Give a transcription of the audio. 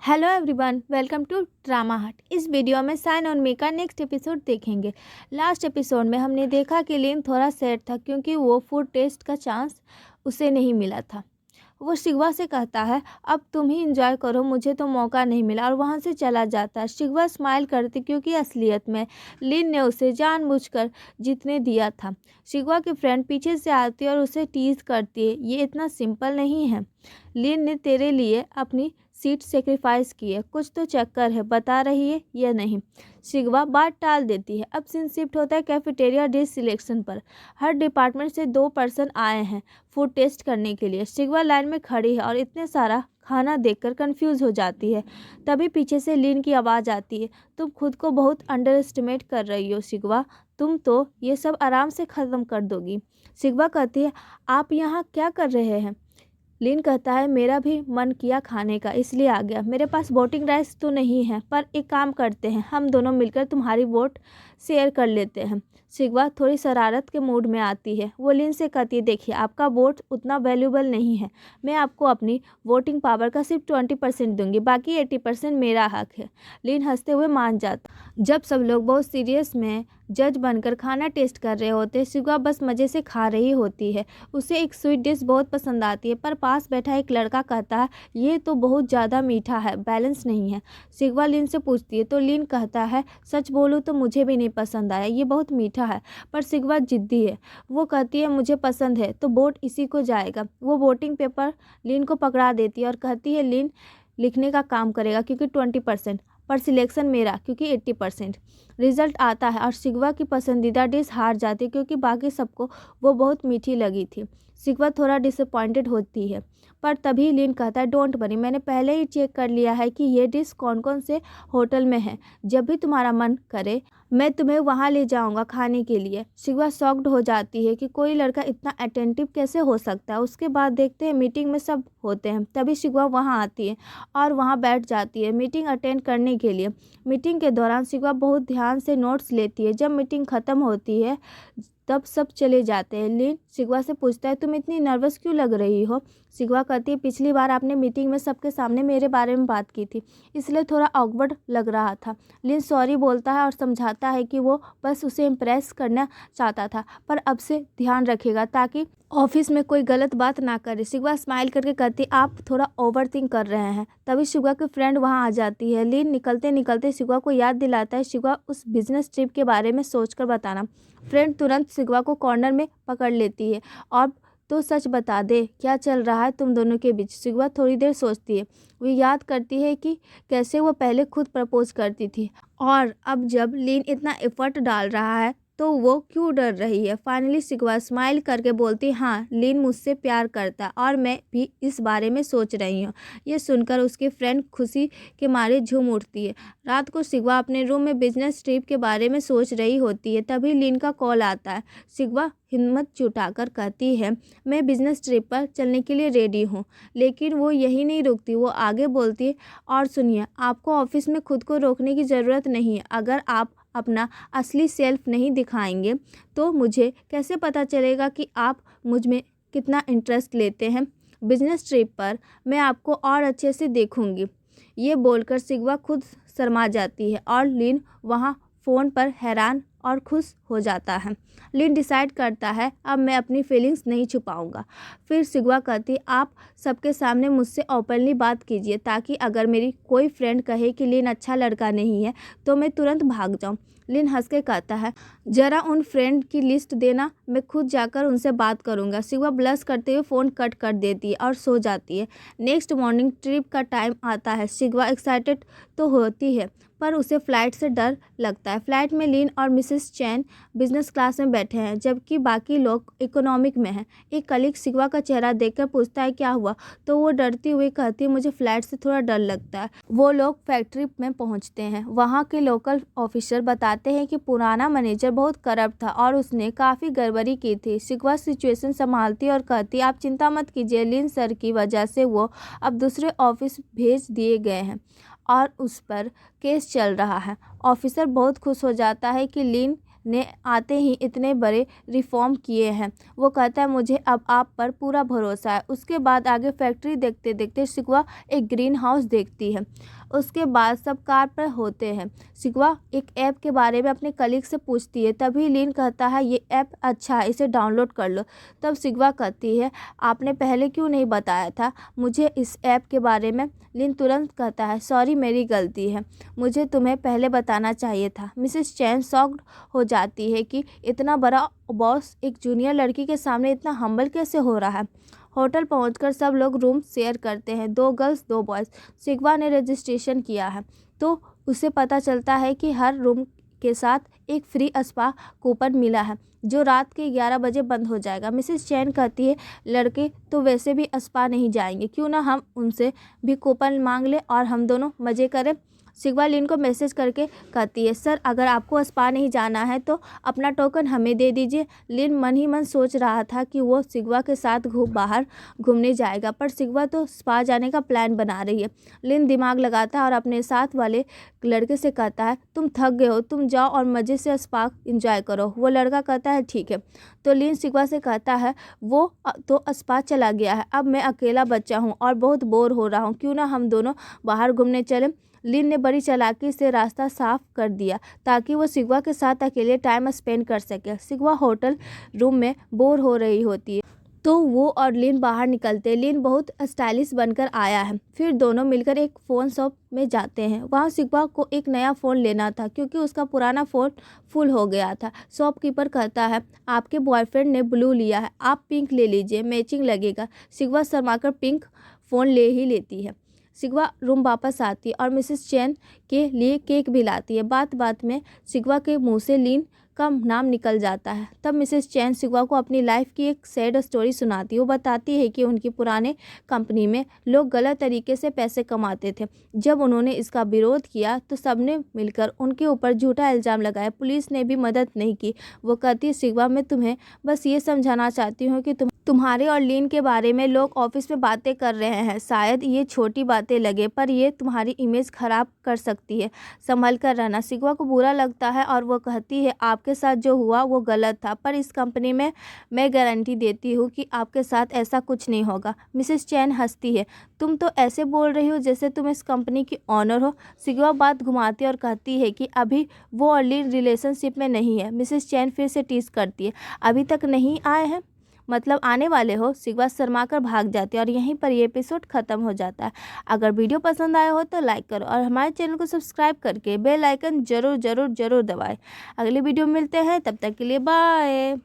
Hello everyone, welcome to drama hut. इस video में sign और मी का नेक्स्ट एपिसोड देखेंगे। लास्ट एपिसोड में हमने देखा कि लिन थोड़ा सैड था क्योंकि वो फूड टेस्ट का चांस उसे नहीं मिला था। वो शिगवा से कहता है अब तुम ही इंजॉय करो, मुझे तो मौका नहीं मिला, और वहाँ से चला जाता है। शिगवा स्माइल करती क्योंकि असलियत में लिन ने उसे जानबूझकर जीतने दिया था। शिगवा की फ्रेंड पीछे से आती है और उसे टीज करती है, ये इतना सिंपल नहीं है। लिन ने तेरे लिए अपनी सीट सेक्रीफाइस की है, कुछ तो चक्कर है, बता रही है या नहीं। शिगवा बात टाल देती है। अब सीन शिफ्ट होता है कैफेटेरिया डिश सिलेक्शन पर। हर डिपार्टमेंट से 2 पर्सन आए हैं फूड टेस्ट करने के लिए। शिगवा लाइन में खड़ी है और इतने सारा खाना देखकर कंफ्यूज हो जाती है। तभी पीछे से लिन की आवाज़ आती है, तुम खुद को बहुत अंडर एस्टिमेट कर रही हो शिगवा, तुम तो ये सब आराम से ख़त्म कर दोगी। शिगवा कहती है आप यहाँ क्या कर रहे हैं। लिन कहता है मेरा भी मन किया खाने का, इसलिए आ गया। मेरे पास वोटिंग राइट्स तो नहीं है, पर एक काम करते हैं, हम दोनों मिलकर तुम्हारी वोट शेयर कर लेते हैं। शिगवा थोड़ी शरारत के मूड में आती है। वो लिन से कहती है देखिए आपका वोट उतना वैल्यूबल नहीं है, मैं आपको अपनी वोटिंग पावर का सिर्फ 20% दूंगी, बाकी 80% मेरा हक है। लिन हंसते हुए मान जाता। जब सब लोग बहुत सीरियस में जज बनकर खाना टेस्ट कर रहे होते, शिगवा बस मज़े से खा रही होती है। उसे एक स्वीट डिश बहुत पसंद आती है, पर पास बैठा एक लड़का कहता है ये तो बहुत ज़्यादा मीठा है, बैलेंस नहीं है। शिगवा लिन से पूछती है तो लिन कहता है सच बोलूँ तो मुझे भी नहीं पसंद आया, ये बहुत मीठा है। पर शिगवा जिद्दी है, वो कहती है मुझे पसंद है तो वोट इसी को जाएगा। वो वोटिंग पेपर लिन को पकड़ा देती है और कहती है लिन लिखने का काम करेगा क्योंकि 20%, पर सिलेक्शन मेरा क्योंकि 80%। रिजल्ट आता है और शिगवा की पसंदीदा डिश हार जाती है क्योंकि बाकी सबको वो बहुत मीठी लगी थी। शिगवा थोड़ा डिसअपॉइंटेड होती है, पर तभी लिन कहता है डोंट वरी, मैंने पहले ही चेक कर लिया है कि ये डिश कौन कौन से होटल में है, जब भी तुम्हारा मन करे मैं तुम्हें वहाँ ले जाऊँगा खाने के लिए। शिगवा शॉक्ड हो जाती है कि कोई लड़का इतना अटेंटिव कैसे हो सकता है। उसके बाद देखते हैं मीटिंग में सब होते हैं, तभी शिगवा वहाँ आती है और वहाँ बैठ जाती है मीटिंग अटेंड करने के लिए। मीटिंग के दौरान शिगवा बहुत ध्यान से नोट्स लेती है। जब मीटिंग ख़त्म होती है तब सब चले जाते हैं। लिन शिगवा से पूछता है तुम इतनी नर्वस क्यों लग रही हो। शिगवा कहती है पिछली बार आपने मीटिंग में सबके सामने मेरे बारे में बात की थी, इसलिए थोड़ा ऑकवर्ड लग रहा था। लिन सॉरी बोलता है और समझाता है कि वो बस उसे इम्प्रेस करना चाहता था, पर अब से ध्यान रखेगा ताकि ऑफिस में कोई गलत बात ना करे। शिगवा स्माइल करके कहती आप थोड़ा ओवर थिंक कर रहे हैं। तभी शिगवा की फ्रेंड वहाँ आ जाती है। लिन निकलते निकलते शिगवा को याद दिलाता है शिगवा उस बिजनेस ट्रिप के बारे में सोचकर बताना। फ्रेंड तुरंत शिगवा को कॉर्नर में पकड़ लेती है और तो सच बता दे क्या चल रहा है तुम दोनों के बीच। शिगवा थोड़ी देर सोचती है। वो याद करती है कि कैसे वो पहले खुद प्रपोज करती थी और अब जब लिन इतना एफर्ट डाल रहा है तो वो क्यों डर रही है। फाइनली शिगवा स्माइल करके बोलती हाँ लिन मुझसे प्यार करता और मैं भी इस बारे में सोच रही हूँ। ये सुनकर उसकी फ्रेंड खुशी के मारे झूम उठती है। रात को शिगवा अपने रूम में बिजनेस ट्रिप के बारे में सोच रही होती है, तभी लिन का कॉल आता है। शिगवा हिम्मत जुटाकर कहती है मैं बिजनेस ट्रिप पर चलने के लिए रेडी हूँ, लेकिन वो यही नहीं रुकती। वो आगे बोलती है और सुनिए आपको ऑफिस में खुद को रोकने की ज़रूरत नहीं है। अगर आप अपना असली सेल्फ नहीं दिखाएंगे तो मुझे कैसे पता चलेगा कि आप मुझ में कितना इंटरेस्ट लेते हैं। बिजनेस ट्रिप पर मैं आपको और अच्छे से देखूंगी। ये बोलकर शिगवा खुद शर्मा जाती है और लिन वहाँ फ़ोन पर हैरान और खुश हो जाता है। लिन डिसाइड करता है अब मैं अपनी फीलिंग्स नहीं छुपाऊंगा। फिर शिगवा कहती आप सबके सामने मुझसे ओपनली बात कीजिए ताकि अगर मेरी कोई फ्रेंड कहे कि लिन अच्छा लड़का नहीं है तो मैं तुरंत भाग जाऊं। लिन हंस के कहता है ज़रा उन फ्रेंड की लिस्ट देना, मैं खुद जाकर उनसे बात करूंगा। शिगवा ब्लश करते हुए फ़ोन कट कर देती है और सो जाती है। नेक्स्ट मॉर्निंग ट्रिप का टाइम आता है। शिगवा एक्साइटेड तो होती है पर उसे फ़्लाइट से डर लगता है। फ़्लाइट में लिन और मिसेस चैन बिजनेस क्लास में बैठे हैं जबकि बाकी लोग इकोनॉमिक में हैं। एक कलीग शिगवा का चेहरा देखकर पूछता है क्या हुआ, तो वो डरती हुई कहती है मुझे फ़्लाइट से थोड़ा डर लगता है। वो लोग फैक्ट्री में पहुंचते हैं। वहाँ के लोकल ऑफिसर बताते हैं कि पुराना मैनेजर बहुत करप्ट था और उसने काफ़ी गड़बड़ी की थी। शिगवा सिचुएशन संभालती और कहती आप चिंता मत कीजिए, लिन सर की वजह से वो अब दूसरे ऑफिस भेज दिए गए हैं और उस पर केस चल रहा है। ऑफिसर बहुत खुश हो जाता है कि लिन ने आते ही इतने बड़े रिफॉर्म किए हैं। वो कहता है मुझे अब आप पर पूरा भरोसा है। उसके बाद आगे फैक्ट्री देखते देखते शिकवा एक ग्रीन हाउस देखती है। उसके बाद सब कार पर होते हैं। शिकवा एक ऐप के बारे में अपने कलीग से पूछती है, तभी लिन कहता है ये ऐप अच्छा है, इसे डाउनलोड कर लो। तब शिकवा कहती है आपने पहले क्यों नहीं बताया था मुझे इस ऐप के बारे में। लिन तुरंत कहता है सॉरी मेरी गलती है, मुझे तुम्हें पहले बताना चाहिए था। मिसेस चैन शॉक्ड हो जाती है कि इतना बड़ा बॉस एक जूनियर लड़की के सामने इतना हम्बल कैसे हो रहा है। होटल पहुंचकर सब लोग रूम शेयर करते हैं, 2 गर्ल्स 2 बॉयज़। शिकवा ने रजिस्ट्रेशन किया है तो उसे पता चलता है कि हर रूम के साथ एक फ्री स्पा कूपन मिला है जो रात के 11 बजे बंद हो जाएगा। मिसेस चैन कहती है लड़के तो वैसे भी स्पा नहीं जाएंगे, क्यों ना हम उनसे भी कूपन मांग लें और हम दोनों मज़े करें। शिकवा लिन को मैसेज करके कहती है सर अगर आपको स्पा नहीं जाना है तो अपना टोकन हमें दे दीजिए। लिन मन ही मन सोच रहा था कि वो शिकवा के साथ बाहर घूमने जाएगा, पर शिकवा तो स्पा जाने का प्लान बना रही है। लिन दिमाग लगाता है और अपने साथ वाले लड़के से कहता है तुम थक गए हो, तुम जाओ और मज़े से स्पा इंजॉय करो। वो लड़का कहता है ठीक है। तो लिन शिकवा से कहता है वो तो स्पा चला गया है, अब मैं अकेला बच्चा हूँ और बहुत बोर हो रहा हूँ, क्यों ना हम दोनों बाहर घूमने चलें। लिन ने बड़ी चालाकी से रास्ता साफ कर दिया ताकि वो शिकवा के साथ अकेले टाइम स्पेंड कर सके। शिकवा होटल रूम में बोर हो रही होती है तो वो और लिन बाहर निकलते। लिन बहुत स्टाइलिश बनकर आया है। फिर दोनों मिलकर एक फ़ोन शॉप में जाते हैं। वहाँ शिकवा को एक नया फ़ोन लेना था क्योंकि उसका पुराना फ़ोन फुल हो गया था। शॉपकीपर कहता है आपके बॉयफ्रेंड ने ब्लू लिया है, आप पिंक ले लीजिए, मैचिंग लगेगा। शिकवा शर्माकर पिंक फ़ोन ले ही लेती है। शिकवा रूम वापस आती है और मिसेस चैन के लिए केक भी लाती है। बात बात में शिकवा के मुंह से लिन का नाम निकल जाता है। तब मिसेस चैन शिकवा को अपनी लाइफ की एक सैड स्टोरी सुनाती है। वो बताती है कि उनकी पुराने कंपनी में लोग गलत तरीके से पैसे कमाते थे। जब उन्होंने इसका विरोध किया तो सबने मिलकर उनके ऊपर झूठा इल्ज़ाम लगाया। पुलिस ने भी मदद नहीं की। वो कहती है शिकवा मैं तुम्हें बस ये समझाना चाहती हूँ कि तुम्हारे और लिन के बारे में लोग ऑफिस में बातें कर रहे हैं। शायद ये छोटी बातें लगे पर ये तुम्हारी इमेज खराब कर सकती है, संभल कर रहना। शिकवा को बुरा लगता है और वो कहती है आपके साथ जो हुआ वो गलत था, पर इस कंपनी में मैं गारंटी देती हूँ कि आपके साथ ऐसा कुछ नहीं होगा। मिसेस चैन हंसती है तुम तो ऐसे बोल रही हो जैसे तुम इस कंपनी की ऑनर हो। शिकवा बात घुमाती और कहती है कि अभी वो और लिन रिलेशनशिप में नहीं है। मिसेस चैन फिर से टीज करती है अभी तक नहीं आए हैं, मतलब आने वाले हो। शिकवा शर्मा कर भाग जाती है और यहीं पर ये एपिसोड ख़त्म हो जाता है। अगर वीडियो पसंद आया हो तो लाइक करो और हमारे चैनल को सब्सक्राइब करके बेल आइकन जरूर दबाएं। अगली वीडियो में मिलते हैं, तब तक के लिए बाय।